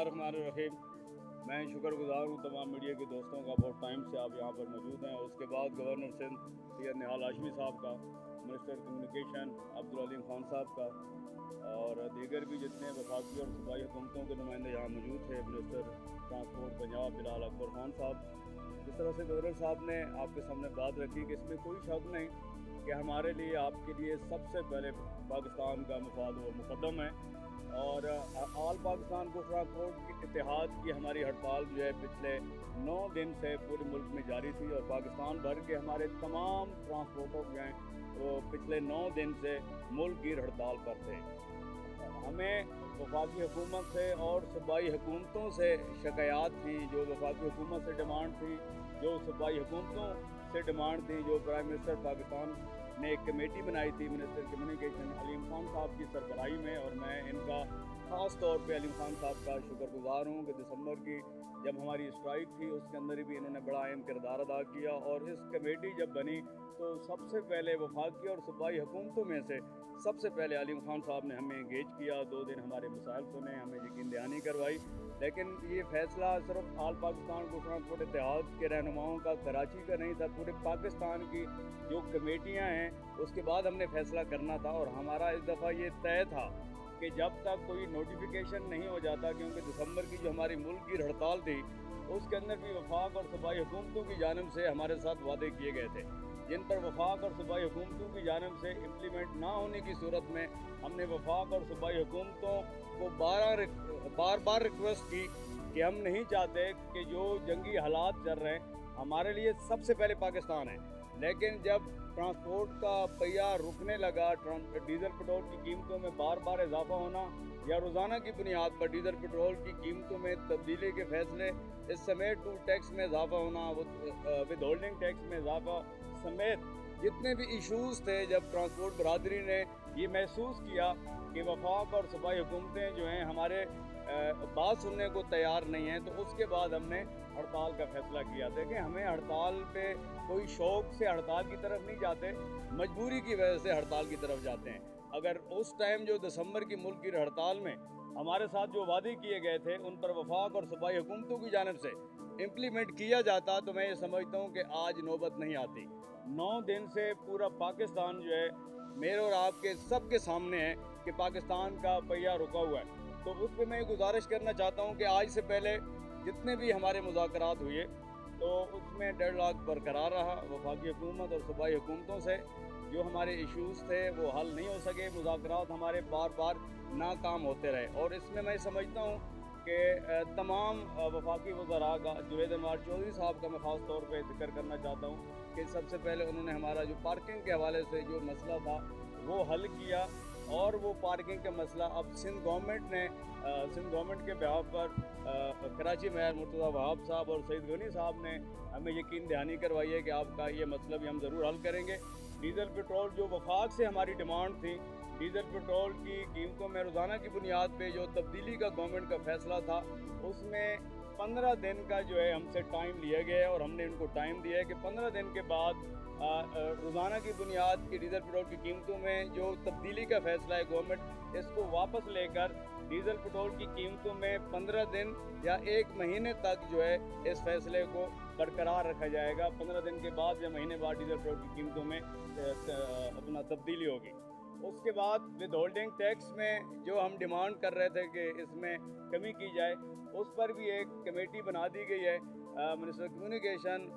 बिस्मिल्लाहिर्रहमानिर्रहीम। मैं शुक्रगुजार हूँ तमाम मीडिया के दोस्तों का, बहुत टाइम से आप यहाँ पर मौजूद हैं। उसके बाद गवर्नर सिंध सैयद निहाल हाशमी साहब का, मिनिस्टर कम्युनिकेशन अब्दुल अलीम खान साहब का और दीगर भी जितने वफाकी और सूबाई हुकूमतों के नुमाइंदे यहाँ मौजूद थे, मिनिस्टर ट्रांसपोर्ट पंजाब बिलाल अकबर खान साहब। जिस तरह से गवर्नर साहब ने आपके सामने बात रखी कि इसमें कोई शक नहीं कि हमारे लिए आपके लिए सबसे पहले पाकिस्तान का मफाद व मुकद्दम है। और आल पाकिस्तान को ट्रांसपोर्ट के इत्तेहाद की हमारी हड़ताल जो है पिछले 9 दिन से पूरे मुल्क में जारी थी और पाकिस्तान भर के हमारे तमाम ट्रांसपोर्टर जो हैं वो पिछले 9 दिन से मुल्क की हड़ताल पर थे। हमें वफाकी हुकूमत से और सूबाई हुकूमतों से शिकायत थी, जो वफाकी हुकूमत से डिमांड थी, जो सूबाई हुकूमतों से डिमांड थी, जो प्राइम मिनिस्टर पाकिस्तान ने एक कमेटी बनाई थी मिनिस्टर कम्युनिकेशन अलीम खान साहब की सरबराही में। और मैं इनका ख़ास तौर पे अलीम खान साहब का शुक्रगुजार हूँ कि दिसंबर की जब हमारी स्ट्राइक थी उसके अंदर भी इन्होंने बड़ा अहम किरदार अदा किया। और इस कमेटी जब बनी तो सबसे पहले वफाकी और सूबाई हुकूमतों में से सबसे पहले अलीम खान साहब ने हमें एंगेज किया। 2 दिन हमारे मसाइल सुने, हमें यकीन दहानी करवाई। लेकिन ये फ़ैसला सिर्फ आल पाकिस्तान को ट्रांसपोर्ट इत्तेहाद के रहनुमाओं का, कराची का नहीं था, पूरे पाकिस्तान की जो कमेटियाँ हैं उसके बाद हमने फ़ैसला करना था। और हमारा इस दफ़ा ये तय था कि जब तक कोई नोटिफिकेशन नहीं हो जाता, क्योंकि दिसंबर की जो हमारी मुल्क की हड़ताल थी उसके अंदर भी वफाक और सूबाई हुकूमतों की जानिब से हमारे साथ वादे किए गए थे, जिन पर वफाक और सूबाई हुकूमतों की जानिब से इम्प्लीमेंट ना होने की सूरत में हमने वफाक और सूबाई हुकूमतों को बार बार रिक्वेस्ट की कि हम नहीं चाहते कि जो जंगी हालात चल रहे हैं, हमारे लिए सबसे पहले पाकिस्तान है। लेकिन जब ट्रांसपोर्ट का पहिया रुकने लगा, डीज़ल पेट्रोल की कीमतों में बार बार इजाफा होना या रोज़ाना की बुनियाद पर डीज़ल पेट्रोल की कीमतों में तब्दीली के फैसले, इस समेत टूल टैक्स में इजाफा होना, विद होल्डिंग टैक्स में इजाफा समेत जितने भी इशूज़ थे, जब ट्रांसपोर्ट बरादरी ने ये महसूस किया कि वफाक और सूबाई हुकूमतें जो हैं हमारे बात सुनने को तैयार नहीं हैं, तो उसके बाद हमने हड़ताल का फैसला किया। देखें, हमें हड़ताल पे कोई शौक़ से हड़ताल की तरफ नहीं जाते, मजबूरी की वजह से हड़ताल की तरफ जाते हैं। अगर उस टाइम जो दिसंबर की मुल्क की हड़ताल में हमारे साथ जो वादे किए गए थे उन पर वफाक और सूबाई हुकूमतों की जानिब से इम्प्लीमेंट किया जाता तो मैं ये समझता हूँ कि आज नौबत नहीं आती। 9 दिन से पूरा पाकिस्तान जो है मेरे और आपके सबके सामने है कि पाकिस्तान का पहिया रुका हुआ है। तो उस पर मैं गुजारिश करना चाहता हूँ कि आज से पहले जितने भी हमारे मुज़ाकरात हुए तो उसमें डेडलॉक बरकरार रहा। वफाकी हुकूमत और सूबाई हुकूमतों से जो हमारे इश्यूज़ थे वो हल नहीं हो सके, मुज़ाकरात हमारे बार बार नाकाम होते रहे। और इसमें मैं समझता हूँ कि तमाम वफाकी वज़रा का, जुनैद अनवार चौधरी साहब का मैं ख़ास तौर पे जिक्र करना चाहता हूँ कि सबसे पहले उन्होंने हमारा जो पार्किंग के हवाले से जो मसला था वो हल किया। और वो पार्किंग का मसला अब सिंध गवर्नमेंट के बिहाफ पर कराची मेयर मुर्तज़ा वहाब साहब और सईद गनी साहब ने हमें यकीन दहानी करवाई है कि आपका ये मसला भी हम ज़रूर हल करेंगे। डीज़ल पेट्रोल जो वफाक से हमारी डिमांड थी, डीज़ल पेट्रोल की कीमतों में रोज़ाना की बुनियाद पे जो तब्दीली का गवर्नमेंट का फ़ैसला था उसमें 15 दिन का जो है हमसे टाइम लिया गया है। और हमने उनको टाइम दिया है कि 15 दिन के बाद रोज़ाना की बुनियाद की डीज़ल पेट्रोल की कीमतों में जो तब्दीली का फ़ैसला है गवर्नमेंट इसको वापस लेकर डीज़ल पेट्रोल की कीमतों में 15 दिन या 1 महीने तक जो है इस फैसले को बरकरार रखा जाएगा। 15 दिन के बाद या महीने बाद डीज़ल पेट्रोल की कीमतों में अपना तब्दीली होगी। उसके बाद विद होल्डिंग टैक्स में जो हम डिमांड कर रहे थे कि इसमें कमी की जाए, उस पर भी एक कमेटी बना दी गई है। मिनिस्टर कम्युनिकेशन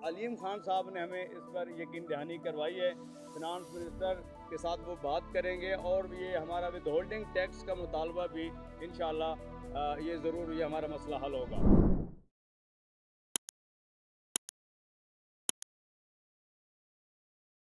अलीम खान साहब ने हमें इस पर यकीन दहानी करवाई है। फिनांस मिनिस्टर के साथ वो बात करेंगे और ये हमारा विद होल्डिंग टैक्स का मुतालबा भी इंशाअल्लाह ये ज़रूर ये हमारा मसला हल होगा।